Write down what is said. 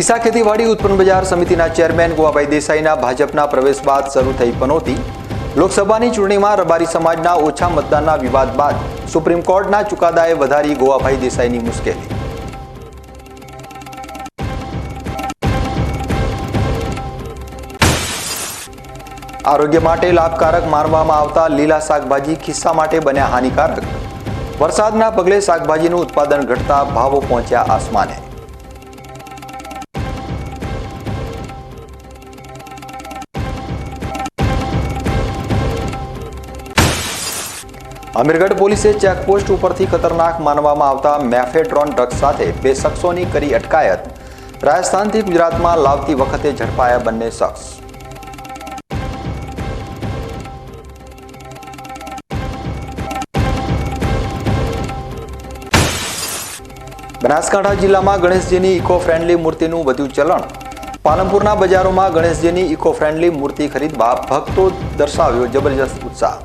ડીસા ખેતીવાડી ઉત્પન્ન બજાર સમિતિના ચેરમેન ગોવાભાઈ દેસાઈના ભાજપના પ્રવેશ બાદ શરૂ થઈ પનોતી। લોકસભાની ચૂંટણીમાં રબારી સમાજના ઓછા મતદાનના વિવાદ બાદ સુપ્રીમ કોર્ટના ચુકાદાએ વધારી ગોવાભાઈ દેસાઈની મુશ્કેલી। આરોગ્ય માટે લાભકારક માનવામાં આવતા લીલા શાકભાજી ખિસ્સા માટે બન્યા હાનિકારક। વરસાદના પગલે શાકભાજીનું ઉત્પાદન ઘટતા ભાવો પહોંચ્યા આસમાને। અમીરગઢ પોલીસે ચેકપોસ્ટ ઉપરથી ખતરનાક માનવામાં આવતા મેફેડ્રોન ડ્રગ્સ સાથે 2 શખ્સોની કરી અટકાયત। રાજસ્થાનથી ગુજરાતમાં લાવતી વખતે ઝડપાયા બંને શખ્સ। બનાસકાંઠા જિલ્લામાં ગણેશજીની ઇકો ફ્રેન્ડલી મૂર્તિનું વધ્યું ચલણ। પાલનપુરના બજારોમાં ગણેશજીની ઇકો ફ્રેન્ડલી મૂર્તિ ખરીદવા ભક્તો દર્શાવ્યો જબરજસ્ત ઉત્સાહ।